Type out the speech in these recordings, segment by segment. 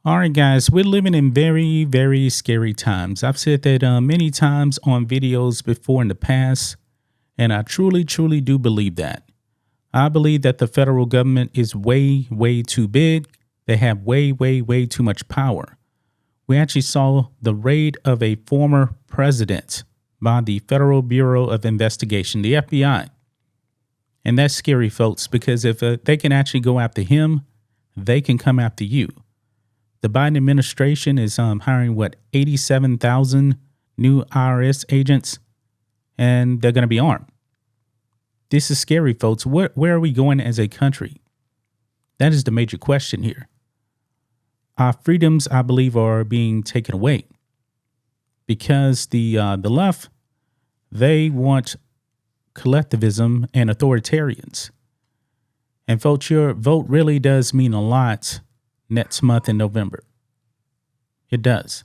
All right, guys, we're living in very, very scary times. I've said that many times on videos before in the past, and I truly, truly do believe that. I believe that the federal government is way, way too big. They have way, way, way too much power. We actually saw the raid of a former president by the Federal Bureau of Investigation, the FBI. And that's scary, folks, because if they can actually go after him, they can come after you. The Biden administration is hiring 87,000 new IRS agents, and they're going to be armed. This is scary, folks. Where are we going as a country? That is the major question here. Our freedoms, I believe, are being taken away because the left, they want collectivism and authoritarians. And folks, your vote really does mean a lot next month in November. It does.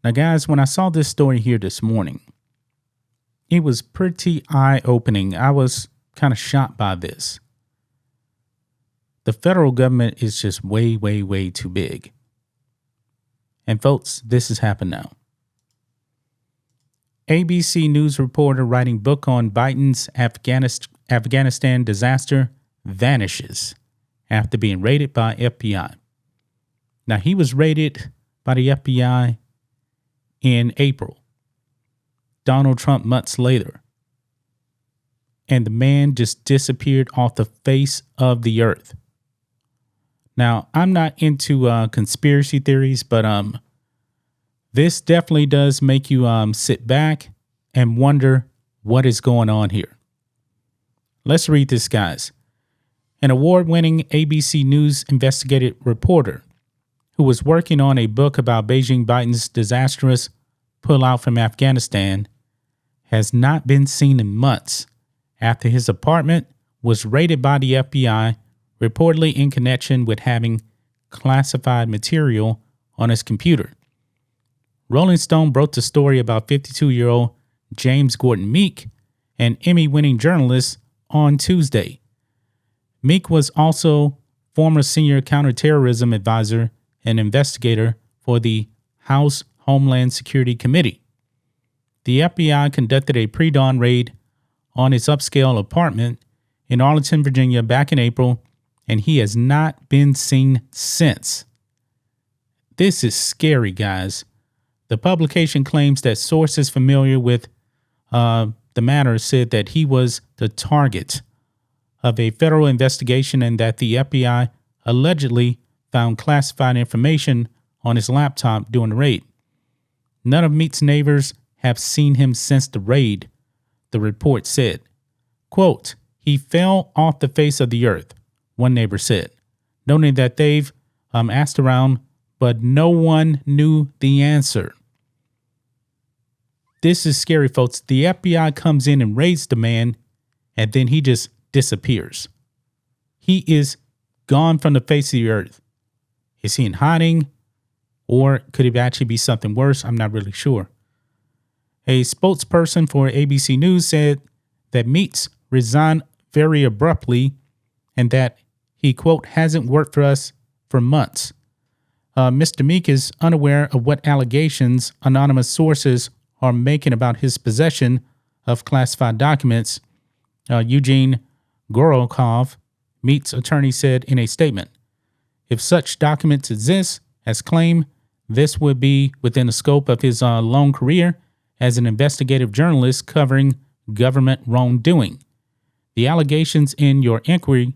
Now, guys, when I saw this story here this morning, it was pretty eye-opening. I was kind of shocked by this. The federal government is just way, way, way too big. And folks, this has happened now. ABC News reporter writing book on Biden's Afghanistan disaster vanishes after being raided by FBI. Now, he was raided by the FBI in April. Donald Trump months later. And the man just disappeared off the face of the earth. Now, I'm not into conspiracy theories, but this definitely does make you sit back and wonder what is going on here. Let's read this, guys. An award-winning ABC News investigative reporter who was working on a book about Beijing Biden's disastrous pullout from Afghanistan has not been seen in months after his apartment was raided by the FBI, reportedly in connection with having classified material on his computer. Rolling Stone broke the story about 52-year-old James Gordon Meek, an Emmy-winning journalist, on Tuesday. Meek was also former senior counterterrorism advisor and investigator for the House Homeland Security Committee. The FBI conducted a pre-dawn raid on his upscale apartment in Arlington, Virginia back in April, and he has not been seen since. This is scary, guys. The publication claims that sources familiar with the matter said that he was the target of a federal investigation and that the FBI allegedly found classified information on his laptop during the raid. None of Meek's neighbors have seen him since the raid, the report said. Quote, he fell off the face of the earth, one neighbor said, noting that they've asked around, but no one knew the answer. This is scary, folks. The FBI comes in and raids the man, and then he just disappears. He is gone from the face of the earth. Is he in hiding? Or could it actually be something worse? I'm not really sure. A spokesperson for ABC News said that Meeks resigned very abruptly and that he, quote, hasn't worked for us for months. Mr. Meek is unaware of what allegations anonymous sources are making about his possession of classified documents, Eugene Gorokov, Meek's attorney, said in a statement. If such documents exist, as claimed, this would be within the scope of his long career as an investigative journalist covering government wrongdoing. The allegations in your inquiry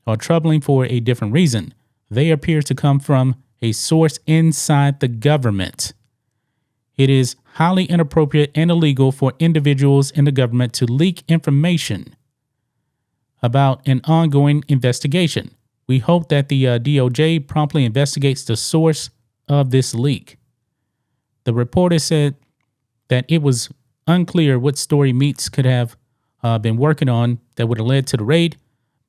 are troubling for a different reason. They appear to come from a source inside the government. It is highly inappropriate and illegal for individuals in the government to leak information about an ongoing investigation. We hope that the DOJ promptly investigates the source of this leak. The reporter said that it was unclear what story Meeks could have been working on that would have led to the raid,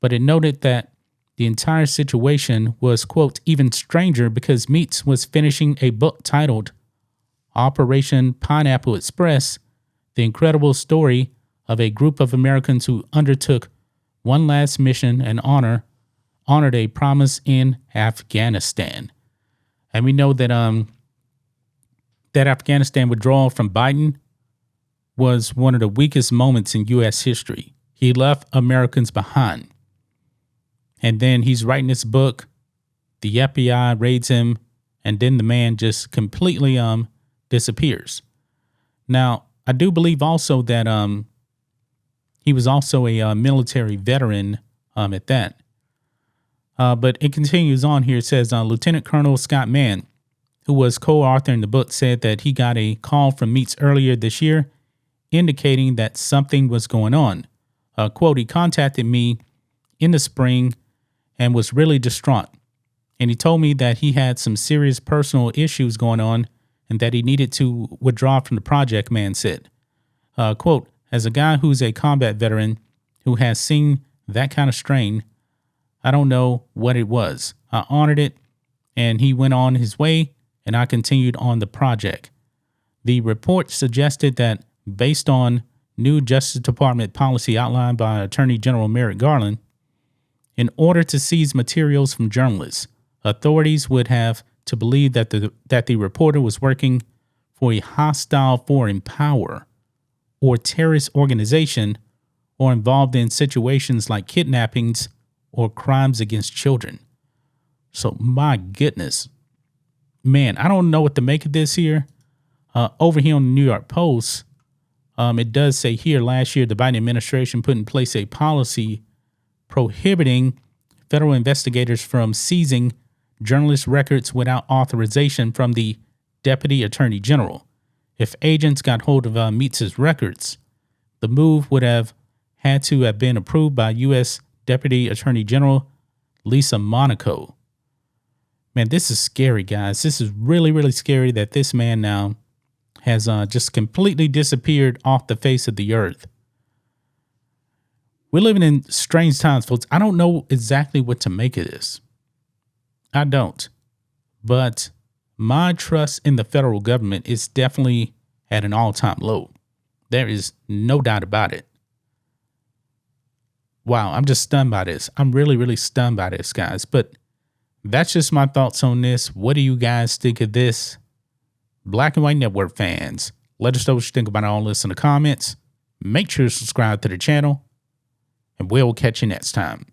but it noted that the entire situation was, quote, even stranger because Meeks was finishing a book titled Operation Pineapple Express, the incredible story of a group of Americans who undertook one last mission in honor honored a promise in Afghanistan. And we know that that Afghanistan withdrawal from Biden was one of the weakest moments in U.S. history. He left Americans behind. And then he's writing this book. The FBI raids him, and then the man just completely disappears. Now, I do believe also that he was also a military veteran at that. But it continues on here. It says Lieutenant Colonel Scott Mann, who was co-author in the book, said that he got a call from Meeks earlier this year indicating that something was going on. Quote, he contacted me in the spring and was really distraught. And he told me that he had some serious personal issues going on and that he needed to withdraw from the project, Mann said. Quote, as a guy who's a combat veteran who has seen that kind of strain, I don't know what it was. I honored it, and he went on his way, and I continued on the project. The report suggested that based on new Justice Department policy outlined by Attorney General Merrick Garland, in order to seize materials from journalists, authorities would have to believe that the reporter was working for a hostile foreign power or terrorist organization or involved in situations like kidnappings or crimes against children. So my goodness, man, I don't know what to make of this here. Over here on the New York Post, it does say here last year, the Biden administration put in place a policy prohibiting federal investigators from seizing journalist records without authorization from the Deputy Attorney General. If agents got hold of Meeks' records, the move would have had to have been approved by U.S. Deputy Attorney General Lisa Monaco. Man, this is scary, guys. This is really, really scary that this man now has just completely disappeared off the face of the earth. We're living in strange times, folks. I don't know exactly what to make of this. I don't. But my trust in the federal government is definitely at an all-time low. There is no doubt about it. Wow, I'm just stunned by this. I'm really, really stunned by this, guys. But that's just my thoughts on this. What do you guys think of this? Black and White Network fans, let us know what you think about all this in the comments. Make sure to subscribe to the channel, and we'll catch you next time.